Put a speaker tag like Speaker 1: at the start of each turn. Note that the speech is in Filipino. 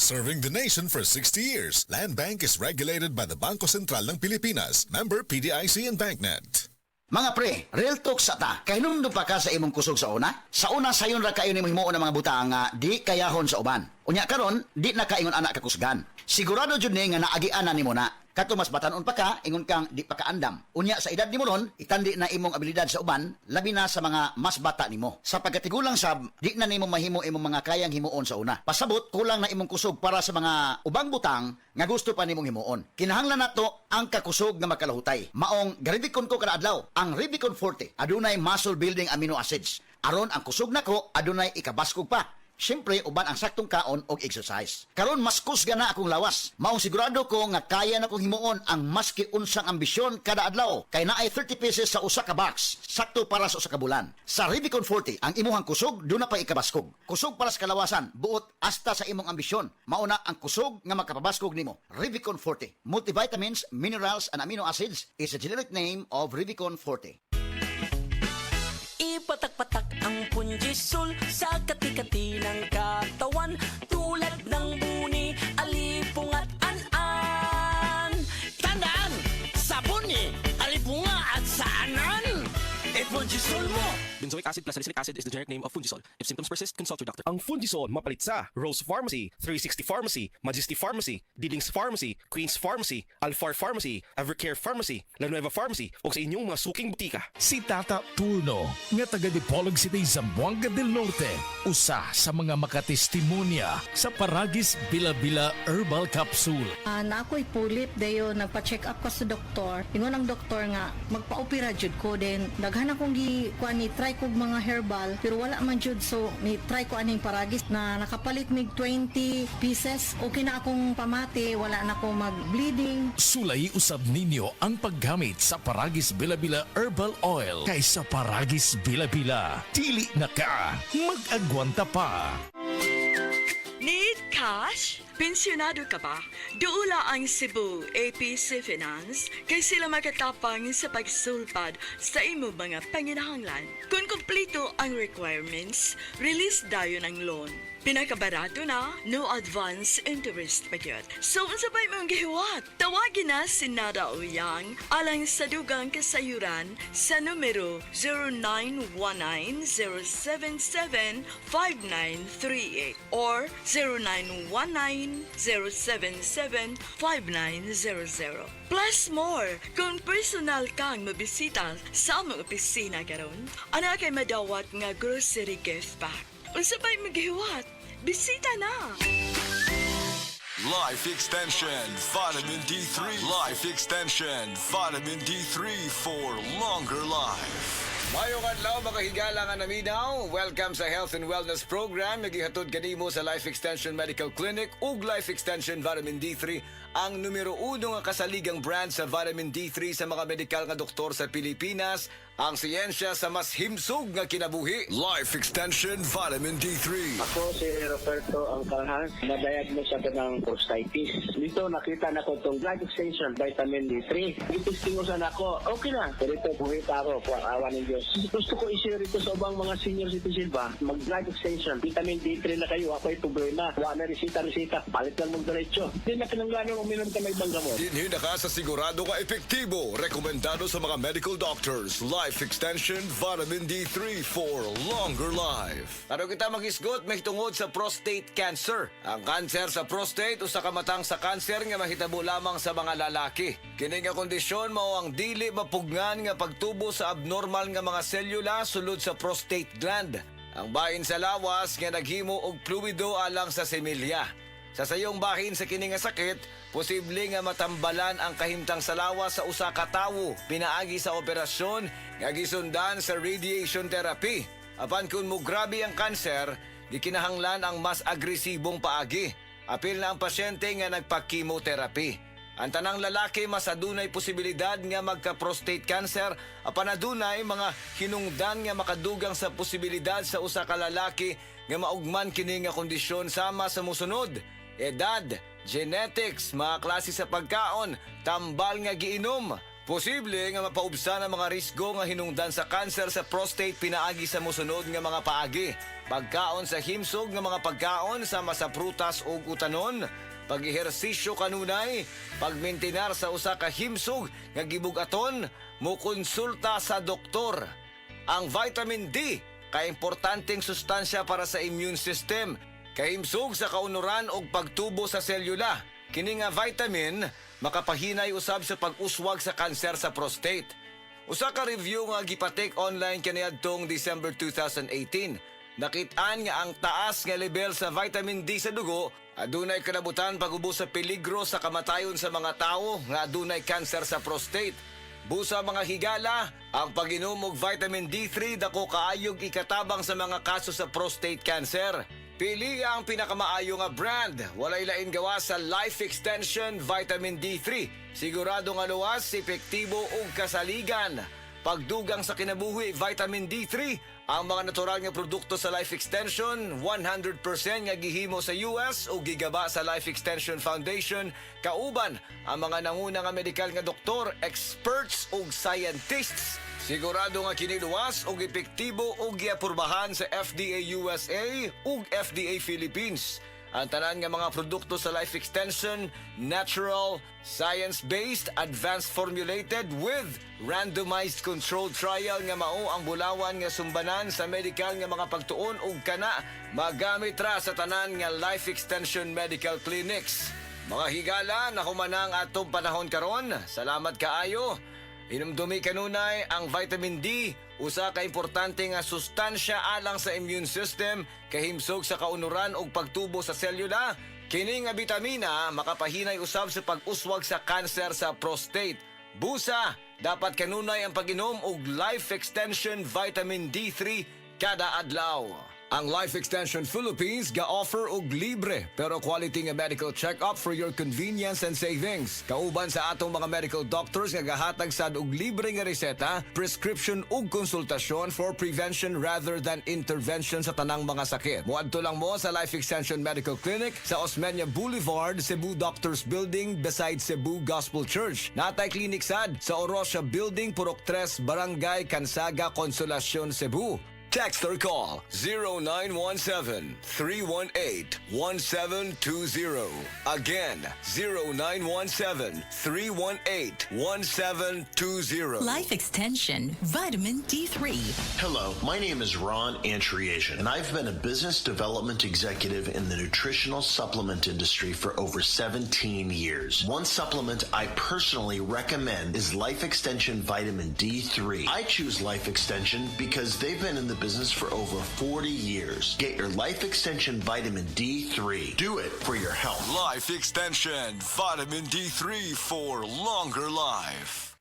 Speaker 1: Serving the nation for 60 years, Land Bank is regulated by the Bangko Sentral ng Pilipinas, member PDIC and BancNet.
Speaker 2: Mga pre, real talk sa ta. Kay nung pa ka sa imong kusog sa una? Sa una sayon ra kayo nimo himuon ng mga butang nga di kayahon sa uban. Unya karon, di na kaingon anak kakusgan. Sigurado jud ni nga naagian na nimo na. Kato mas batanon pa ka, ingon kang di pa kaandam. Unya sa edad nimo ron, itandi na imong abilidad sa uban, labi na sa mga mas bata nimo. Sa pagkatigulang sab, di na nimo mahimo imong mga kayang himuon sa una. Pasabot, kulang na imong kusog para sa mga ubang butang nga gusto pa nimong himuon. Kinahanglan nato ang kakusog nga makalahutay. Maong garibikon ko kada adlaw, ang Rubicon Forte adunay muscle building amino acids. Aron ang kusog nako adunay ikabaskog pa. Siyempre, uban ang saktong kaon o exercise. Karon mas kusga na akong lawas. Maong sigurado ko nga kaya na kong himuon ang maski unsang ambisyon kada adlaw. Kay naay 30 pieces sa usa ka box. Sakto para sa usa ka bulan. Sa Rubicon Forte, ang imuhang kusog, doon na pa ikabaskog. Kusog para sa kalawasan, buot hasta sa imong ambisyon. Mauna ang kusog nga makapabaskog nimo. Rubicon Forte. Multivitamins, minerals, and amino acids is a generic name of Rubicon Forte.
Speaker 3: Ipatak-patak ang punjisol sa kati-kati ng katawan, tulad ng buni, alipong at an-an.
Speaker 4: Tandaan! Sabon eh! Alipunga at saanan! Punjisol mo!
Speaker 5: Benzoic acid plus salicylic acid is the generic name of Fungisol. If symptoms persist, consult your doctor.
Speaker 6: Ang Fungisol mapalit sa Rose Pharmacy, 360 Pharmacy, Majesty Pharmacy, Dillings Pharmacy, Queen's Pharmacy, Alfar Pharmacy, Evercare Pharmacy, La Nueva Pharmacy o sa inyong mga suking butika.
Speaker 7: Si Tata Turno, nga taga Dipolog City, Zamboanga del Norte, usa sa mga makatestimonya sa Paragis Bila-Bila Herbal Capsule.
Speaker 8: Na ako'y pulip dayo nagpa-check up ko sa doktor. Ingon ang doktor nga magpa-opera jud ko din. Daghan akong kuan ni try kog mga herbal pero wala man jud, so ni try ko aning Paragis na nakapalit mig 20 pieces. Okay na akong pamati, wala na akong mag-bleeding.
Speaker 7: Sulay usab ninyo ang paggamit sa Paragis Bila-Bila Herbal Oil kaysa Paragis Bila-Bila. Dili na ka, mag-agwanta pa.
Speaker 9: Need cash? Pensyonado ka ba? Duula ang Cebu APC Finance kay sila makatapang sa pagsulpad sa imo mga panginahanglan. Kung kumpleto ang requirements, release dayon ang loan. Pinakabarato na, no advance interest pa yun. So, sabay mong gihiwat. Tawagin na si Nada Uyang alang sa dugang kasayuran sa numero 0919-077-5938 or 0919-077-5900. Plus more, kung personal kang mabisita sa among opisina karon, anak kay madawat nga grocery gift pack. Unsabay maghiwat, bisita na!
Speaker 10: Life Extension Vitamin D3. Life Extension Vitamin D3 for longer life.
Speaker 11: Mayong adlaw mga higala nga naminaw. Welcome sa Health and Wellness Program. Nagihatod kanimo sa Life Extension Medical Clinic ug Life Extension Vitamin D3, ang numero 1 nga kasaligang brand sa vitamin D3 sa mga medikal nga doktor sa Pilipinas. Ang siyensya sa mas himsog nga kinabuhi.
Speaker 10: Life Extension Vitamin D3.
Speaker 12: Ako si Roberto Angkalhan, na-diagnose ako ng prostatitis. Dito nakita na ko itong Life Extension Vitamin D3. Itistingusan ako, okay na. Pero ito, buhay pa ako, po awa ng Diyos. Gusto ko i-share ito sa ibang mga senior citizen ba? Mag-Life Extension, Vitamin D3 na kayo. Ako ay problema. Wala na resita. Palit lang mong diretso. Hindi na kinanglanong uminom ka ng ibang gamot.
Speaker 11: Dinhi na ka sa sigurado ka epektibo. Rekomendado sa mga medical doctors. Life Extension Vitamin D3 for longer life. Ano kita mag-isgot may tungod sa prostate cancer. Ang cancer sa prostate o sa kamatang sa cancer nga mahitabo lamang sa mga lalaki. Kini nga kondisyon mao ang dili mapugnan nga pagtubo sa abnormal nga mga selula sulod sa prostate gland. Ang bahin sa lawas nga naghimo og fluido alang sa semilya. Sa sayong bahin sa kini nga sakit, posible nga matambalan ang kahimtang sa lawas sa usa ka tawo pinaagi sa operasyon nga gisundan sa radiation therapy. Apan kun mo grabe ang kanser, gikinahanglan ang mas agresibong paagi. Apil na ang pasyente nga nagpa-chemotherapy. Ang tanang lalaki mas adunay posibilidad nga magka-prostate cancer, apan adunay mga hinungdan nga makadugang sa posibilidad sa usa ka lalaki nga maugman kini nga kondisyon sama sa mosunod: edad, genetics, mga klase sa pagkaon, tambal nga giinom, Posible nga mapaubsan ang mga risgo nga hinungdan sa kanser sa prostate pinaagi sa mosunod nga mga paagi. Pagkaon sa himsog nga mga pagkaon sama sa prutas ug utanon, pag-ehersisyo kanunay, pagmintinar sa usa ka himsog nga gibugaton, mokonsulta sa doktor. Ang vitamin D kay importanteng sustansya para sa immune system, kahimsog sa kaunuran og pagtubo sa selula. Kini nga vitamin makapahinay usab sa pag-uswag sa kanser sa prostate. Usa ka review nga gipatek online kaniadtong December 2018. Nakitaan nga ang taas nga level sa vitamin D sa dugo adunay kanabutan pag-ubos sa peligro sa kamatayon sa mga tawo nga adunay kanser sa prostate. Busa mga higala, ang pag-inom og vitamin D3 dako kaayog ikatabang sa mga kaso sa prostate cancer. Pili ang pinakamaayo nga brand. Walay lain gawa sa Life Extension Vitamin D3. Sigurado nga luwas, epektibo ug kasaligan. Pagdugang sa kinabuhi Vitamin D3, ang mga natural nga produkto sa Life Extension 100% nga gihimo sa US o gigaba sa Life Extension Foundation, kauban ang mga nanguna nga medikal nga doktor, experts ug scientists. Sigurado nga kiniluwas ug epektibo ug giapurbahan sa FDA USA ug FDA Philippines. Ang tanan nga mga produkto sa Life Extension, natural, science-based, advanced formulated with randomized controlled trial nga mao ang bulawan nga sumbanan sa medical nga mga pagtuon ug kana magamit ra sa tanan nga Life Extension Medical Clinics. Mga higala, nahumanang atong panahon karon. Salamat kaayo. Inumdumi kanunay ang vitamin D, usa ka importante nga sustansya alang sa immune system, kahimsog sa kaunuran ug pagtubo sa selula. Kini nga bitamina makapahinay usab sa pag-uswag sa kanser sa prostate. Busa, dapat kanunay ang pag-inom og Life Extension Vitamin D3 kada adlaw. Ang Life Extension Philippines ga-offer og libre pero quality nga medical check-up for your convenience and savings. Kauban sa atong mga medical doctors nga gahatag sad og libre nga reseta, prescription ug konsultasyon for prevention rather than intervention sa tanang mga sakit. Muadto lang mo sa Life Extension Medical Clinic sa Osmeña Boulevard, Cebu Doctors Building beside Cebu Gospel Church. Natay klinik sad sa Orosia Building, Purok 3, Barangay Cansaga, Consolacion, Cebu. Text or call 0917-318-1720. Again, 0917-318-1720.
Speaker 13: Life Extension Vitamin D3.
Speaker 14: Hello, my name is Ron Antriasian, and I've been a business development executive in the nutritional supplement industry for over 17 years. One supplement I personally recommend is Life Extension Vitamin D3. I choose Life Extension because they've been in the business for over 40 years. Get your Life Extension Vitamin D3. Do it for your health.
Speaker 10: Life Extension Vitamin D3 for longer life.